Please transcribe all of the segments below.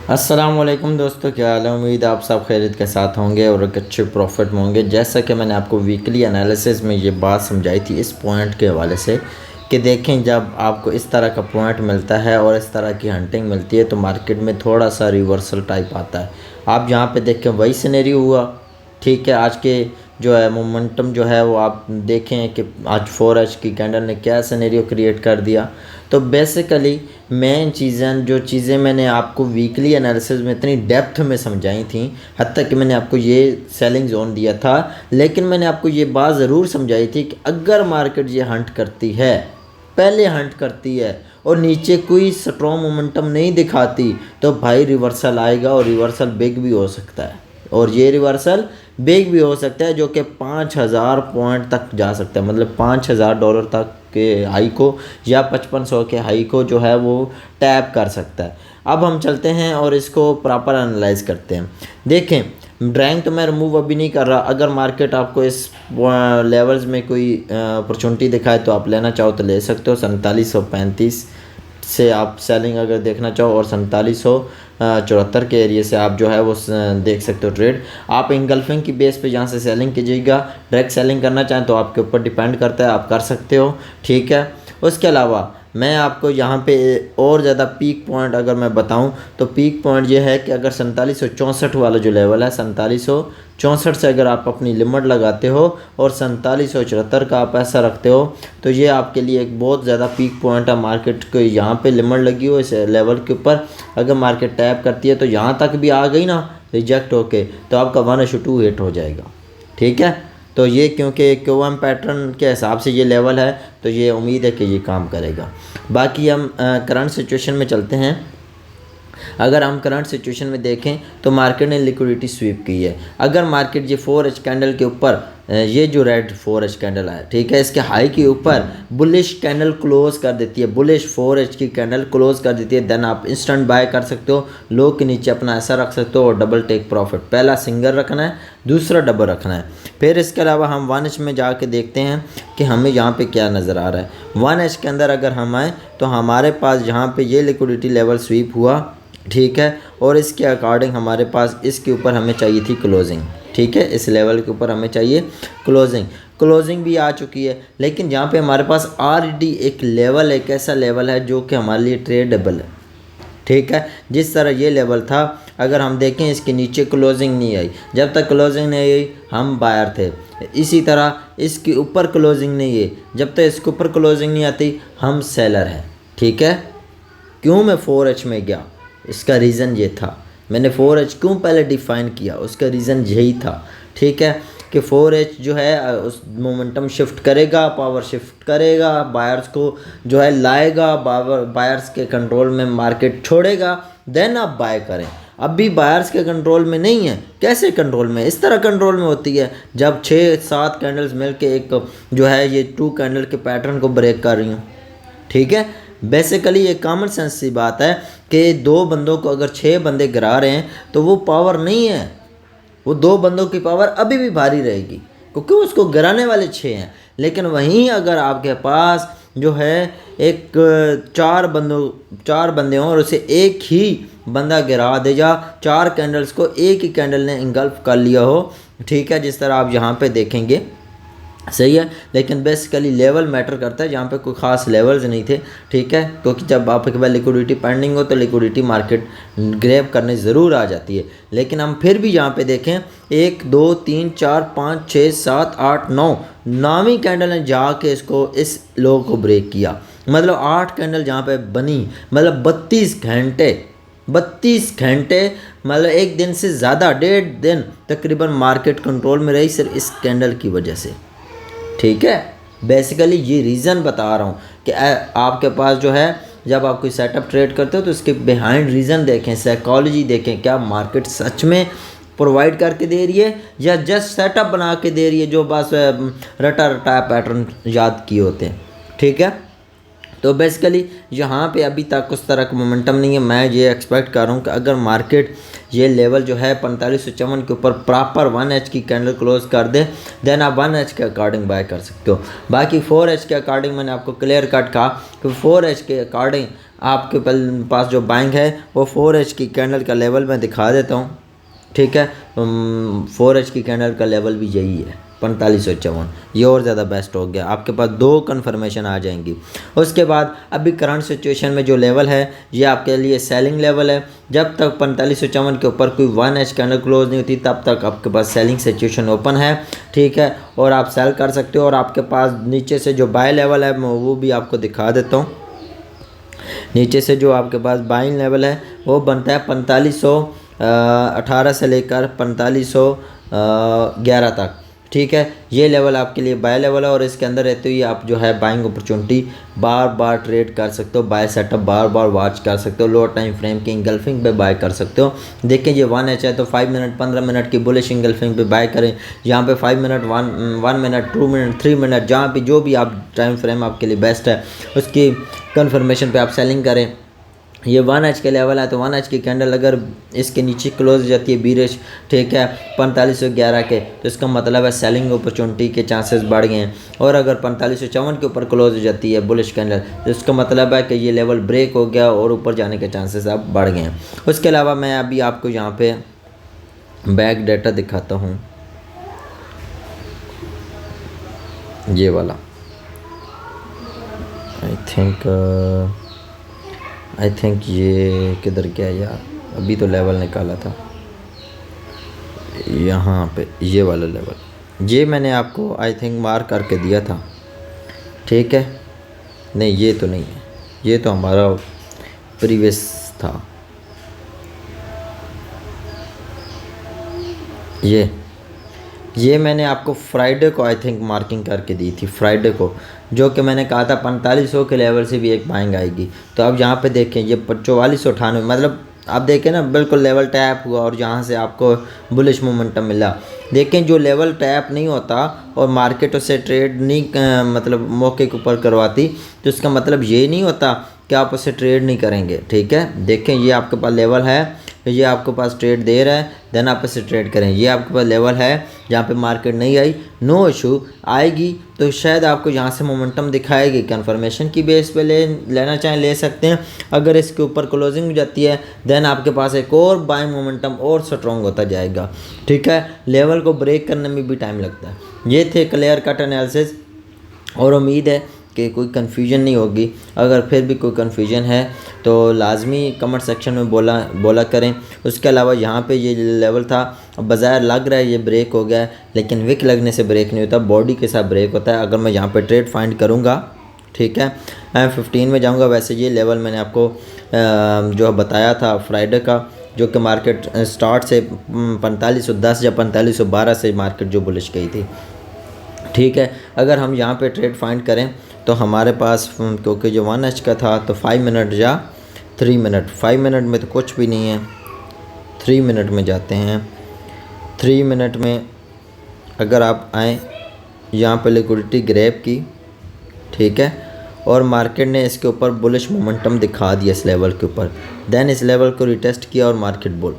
अस्सलाम वालेकुम दोस्तों, क्या हाल है। उम्मीद है आप सब खैरियत के साथ होंगे और एक अच्छे प्रॉफिट में होंगे। जैसा कि मैंने आपको वीकली एनालिसिस में ये बात समझाई थी इस पॉइंट के हवाले से कि देखें, जब आपको इस तरह का पॉइंट मिलता है और इस तरह की हंटिंग मिलती है तो मार्केट में थोड़ा सा रिवर्सल टाइप आता है। आप यहाँ पे देखें वही सिनेरियो हुआ। ठीक है, आज के जो है मोमेंटम जो है वो आप देखें कि आज 4H की कैंडल ने क्या सिनेरियो क्रिएट कर दिया। तो बेसिकली मेन चीज़ें जो चीज़ें मैंने आपको वीकली एनालिसिस में इतनी डेप्थ में समझाई थी, हत्ता कि मैंने आपको ये सेलिंग जोन दिया था, लेकिन मैंने आपको ये बात ज़रूर समझाई थी कि अगर मार्केट ये हंट करती है, पहले हंट करती है और नीचे कोई स्ट्रॉन्ग मोमेंटम नहीं दिखाती तो भाई रिवर्सल आएगा और रिवर्सल बिग भी हो सकता है। और ये रिवर्सल बिग भी हो सकता है जो कि 5,000 पॉइंट तक जा सकता है, मतलब $5,000 तक के हाई को या 5500 के हाई को जो है वो टैप कर सकता है। अब हम चलते हैं और इसको प्रॉपर एनालाइज करते हैं। देखें, ड्राइंग तो मैं रिमूव अभी नहीं कर रहा। अगर मार्केट आपको इस लेवल्स में कोई अपॉर्चुनिटी दिखाए तो आप लेना चाहो तो ले सकते हो। 4735 से आप सेलिंग अगर देखना चाहो और 4774 के एरिया से आप जो है वो देख सकते हो ट्रेड। आप इंगल्फिंग की बेस पे जहाँ से सेलिंग कीजिएगा, डायरेक्ट सेलिंग करना चाहें तो आपके ऊपर डिपेंड करता है, आप कर सकते हो। ठीक है, उसके अलावा मैं आपको यहाँ पे और ज़्यादा पीक पॉइंट अगर मैं बताऊँ तो पीक पॉइंट ये है कि अगर 4764 वाला जो लेवल है, 4764 से अगर आप अपनी लिमिट लगाते हो और 4774 का आप ऐसा रखते हो तो ये आपके लिए एक बहुत ज़्यादा पीक पॉइंट है। मार्केट को यहाँ पे लिमिट लगी हो इस लेवल के ऊपर, अगर मार्केट टैप करती है तो यहाँ तक भी आ गई ना रिजेक्ट होके तो आपका 1:2 हिट हो जाएगा। ठीक है, तो ये क्योंकि क्यूएम पैटर्न के हिसाब से ये लेवल है तो ये उम्मीद है कि ये काम करेगा। बाकी हम करंट सिचुएशन में चलते हैं। अगर हम करंट सिचुएशन में देखें तो मार्केट ने लिक्विडिटी स्वीप की है। अगर मार्केट ये 4H कैंडल के ऊपर ये जो रेड 4H कैंडल है, ठीक है, इसके हाई के ऊपर बुलिश कैंडल क्लोज कर देती है, बुलिश 4H की कैंडल क्लोज कर देती है, देन आप इंस्टेंट बाय कर सकते हो। लो के नीचे अपना ऐसा रख सकते हो और डबल टेक प्रॉफिट, पहला सिंगल रखना है, दूसरा डबल रखना है। फिर इसके अलावा हम 1H में जाके देखते हैं कि हमें यहाँ पे क्या नज़र आ रहा है। 1H के अंदर अगर हम आए तो हमारे पास यहाँ पे ये लिक्विडिटी लेवल स्वीप हुआ, ठीक है, और इसके अकॉर्डिंग हमारे पास इसके ऊपर हमें चाहिए थी क्लोजिंग। ठीक है, इस लेवल के ऊपर हमें चाहिए क्लोजिंग भी आ चुकी है। लेकिन जहाँ पे हमारे पास ऑलरेडी एक लेवल, एक ऐसा लेवल है जो कि हमारे लिए ट्रेडेबल है। ठीक है, जिस तरह ये लेवल था, अगर हम देखें इसके नीचे क्लोजिंग नहीं आई, जब तक क्लोजिंग नहीं आई हम बायर थे। इसी तरह इसके ऊपर क्लोजिंग नहीं है, जब तक इसके ऊपर क्लोजिंग नहीं आती हम सेलर हैं। ठीक है, क्यों मैं 4H में गया, इसका रीज़न ये था। मैंने 4H क्यों पहले डिफ़ाइन किया, उसका रीज़न यही था। ठीक है, कि 4H जो है उस मोमेंटम शिफ्ट करेगा, पावर शिफ्ट करेगा, बायर्स को जो है लाएगा, बायर्स के कंट्रोल में मार्केट छोड़ेगा, देन आप बाय करें। अभी बायर्स के कंट्रोल में नहीं है। कैसे कंट्रोल में, इस तरह कंट्रोल में होती है जब 6-7 कैंडल्स मिल के एक जो है ये 2 कैंडल के पैटर्न को ब्रेक कर रही हूँ। ठीक है, बेसिकली ये कॉमन सेंस सी बात है कि 2 बंदों को अगर 6 बंदे गिरा रहे हैं तो वो पावर नहीं है, वो 2 बंदों की पावर अभी भी भारी रहेगी क्योंकि उसको गिराने वाले 6 हैं। लेकिन वहीं अगर आपके पास जो है एक 4 बंदे हों और उसे एक ही बंदा गिरा दे, जा 4 कैंडल्स को एक ही कैंडल ने इंगल्फ कर लिया हो, ठीक है, जिस तरह आप यहाँ पे देखेंगे, सही है। लेकिन बेसिकली लेवल मैटर करता है, जहाँ पे कोई ख़ास लेवल्स नहीं थे। ठीक है, क्योंकि जब आपके पास लिक्विडिटी पेंडिंग हो तो लिक्विडिटी मार्केट ग्रैब करने ज़रूर आ जाती है। लेकिन हम फिर भी यहाँ पे देखें 1 2 3 4 5 6 7 8 9 9वीं कैंडल ने जाके इसको इस लो को ब्रेक किया, मतलब 8 कैंडल जहाँ पे बनी, मतलब 32 घंटे मतलब एक दिन से ज़्यादा, 1.5 दिन तकरीबन मार्केट कंट्रोल में रही सिर्फ इस कैंडल की वजह से। ठीक है, बेसिकली ये रीज़न बता रहा हूँ कि आपके पास जो है जब आप कोई सेटअप ट्रेड करते हो तो इसके बिहाइंड रीज़न देखें, साइकोलॉजी देखें, क्या मार्केट सच में प्रोवाइड करके दे रही है या जस्ट सेटअप बना के दे रही है जो बस रटा रटा पैटर्न याद किए होते हैं। ठीक है, तो बेसिकली यहाँ पे अभी तक उस तरह का मोमेंटम नहीं है। मैं ये एक्सपेक्ट कर रहा हूँ कि अगर मार्केट ये लेवल जो है 4554 के ऊपर प्रॉपर 1H की कैंडल क्लोज कर दे, देन आप 1H के अकॉर्डिंग बाय कर सकते हो। बाकी 4H के अकॉर्डिंग मैंने आपको क्लियर कट कहा कि 4H के अकॉर्डिंग आपके पास जो बाइंग है वो 4H की कैंडल का लेवल मैं दिखा देता हूँ, ठीक है। 4H की कैंडल का लेवल भी यही है 4554, ये और ज़्यादा बेस्ट हो गया, आपके पास 2 कन्फर्मेशन आ जाएंगी। उसके बाद अभी करंट सिचुएशन में जो लेवल है ये आपके लिए सेलिंग लेवल है। जब तक 4554 के ऊपर कोई 1H कैंडल क्लोज नहीं होती तब तक आपके पास सेलिंग सिचुएशन ओपन है, ठीक है, और आप सेल कर सकते हो। और आपके पास नीचे से जो बाय लेवल है मैं वो भी आपको दिखा देता हूँ। नीचे से जो आपके पास बाइंग लेवल है वो बनता है 4518 से लेकर 4511 तक, ठीक है। ये लेवल आपके लिए बाय लेवल है और इसके अंदर रहते हुए आप जो है बाइंग अपॉर्चुनिटी बार बार ट्रेड कर सकते हो, बाय सेटअप बार बार वॉच कर सकते हो, लो टाइम फ्रेम की इंगल्फिंग पे बाय कर सकते हो। देखिए ये 1H है तो 5 मिनट 15 मिनट की बुलिश इंगल्फिंग पे बाय करें। यहाँ पे 5 मिनट 1 मिनट 2 मिनट 3 मिनट जहाँ पे जो भी आप टाइम फ्रेम आपके लिए बेस्ट है उसकी कन्फर्मेशन पे आप सेलिंग करें। ये 1H के लेवल है तो 1H की कैंडल अगर इसके नीचे क्लोज हो जाती है बीरिश, ठीक है, 4511 के, तो इसका मतलब है सेलिंग अपॉर्चुनिटी के चांसेस बढ़ गए हैं। और अगर 4554 के ऊपर क्लोज हो जाती है बुलिश कैंडल तो इसका मतलब है कि ये लेवल ब्रेक हो गया और ऊपर जाने के चांसेस अब बढ़ गए हैं। उसके अलावा मैं अभी आपको यहाँ पे बैक डेटा दिखाता हूँ, ये वाला आई थिंक ये किधर गया यार, अभी तो लेवल निकाला था यहाँ पे, ये वाला लेवल ये मैंने आपको आई थिंक मार्क करके दिया था, ठीक है। नहीं ये तो नहीं है, ये तो हमारा प्रीवियस था। ये मैंने आपको फ्राइडे को आई थिंक मार्किंग करके दी थी, फ्राइडे को, जो कि मैंने कहा था 4500 के लेवल से भी एक बाइंग आएगी। तो अब यहाँ पे देखें ये 4498, मतलब आप देखें ना बिल्कुल लेवल टैप हुआ और यहाँ से आपको बुलिश मोमेंटम मिला। देखें जो लेवल टैप नहीं होता और मार्केट उससे ट्रेड नहीं मतलब मौके के ऊपर करवाती तो इसका मतलब ये नहीं होता कि आप उससे ट्रेड नहीं करेंगे, ठीक है। देखें ये आपके पास लेवल है, ये आपके पास ट्रेड दे रहा है, देन आप इससे ट्रेड करें। ये आपके पास लेवल है जहाँ पे मार्केट नहीं आई, नो इशू, आएगी तो शायद आपको यहाँ से मोमेंटम दिखाएगी, कंफर्मेशन की बेस पे लेना चाहें ले सकते हैं। अगर इसके ऊपर क्लोजिंग हो जाती है देन आपके पास एक और बाइंग मोमेंटम और स्ट्रॉन्ग होता जाएगा, ठीक है। लेवल को ब्रेक करने में भी टाइम लगता है। ये थे क्लियर कट एनालिसिस और उम्मीद है कि कोई कन्फ्यूजन नहीं होगी। अगर फिर भी कोई कन्फ्यूजन है तो लाजमी कमेंट सेक्शन में बोला करें। उसके अलावा यहाँ पे ये लेवल था, अब बाज़ार लग रहा है ये ब्रेक हो गया है, लेकिन विक लगने से ब्रेक नहीं होता, बॉडी के साथ ब्रेक होता है। अगर मैं यहाँ पे ट्रेड फाइंड करूँगा, ठीक है, मैं 15 में जाऊँगा। वैसे ये लेवल मैंने आपको जो बताया था फ्राइडे का, जो कि मार्केट स्टार्ट से 4510 या 4512 से मार्केट जो बुलिश गई थी, ठीक है। अगर हम यहाँ पे ट्रेड फाइंड करें तो हमारे पास क्योंकि जो 1H का था तो 5 मिनट या 3 मिनट, 5 मिनट में तो कुछ भी नहीं है, 3 मिनट में जाते हैं। 3 मिनट में अगर आप आएँ यहाँ पे लिक्विडिटी ग्रैब की, ठीक है, और मार्केट ने इसके ऊपर बुलिश मोमेंटम दिखा दिया इस लेवल के ऊपर, देन इस लेवल को रिटेस्ट किया और मार्केट बुल,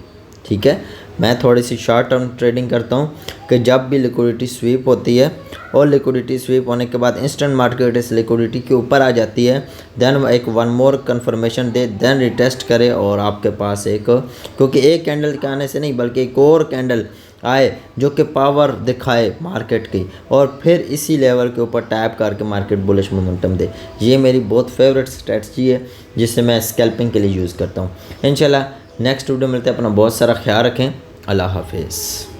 ठीक है। मैं थोड़ी सी शॉर्ट टर्म ट्रेडिंग करता हूँ कि जब भी लिक्विडिटी स्वीप होती है और लिक्विडिटी स्वीप होने के बाद इंस्टेंट मार्केट इस लिक्विडिटी के ऊपर आ जाती है, देन एक वन मोर कंफर्मेशन दे, देन रिटेस्ट करे और आपके पास एक, क्योंकि एक कैंडल के आने से नहीं बल्कि एक और कैंडल आए जो कि पावर दिखाए मार्केट की और फिर इसी लेवल के ऊपर टैप करके मार्केट बुलिश मोमेंटम दे। ये मेरी बहुत फेवरेट स्ट्रेटजी है जिससे मैं स्कैल्पिंग के लिए यूज़ करता हूँ। इंशाल्लाह नेक्स्ट वीडियो मिलते हैं। अपना बहुत सारा ख्याल रखें। अल्लाह हाफिज़।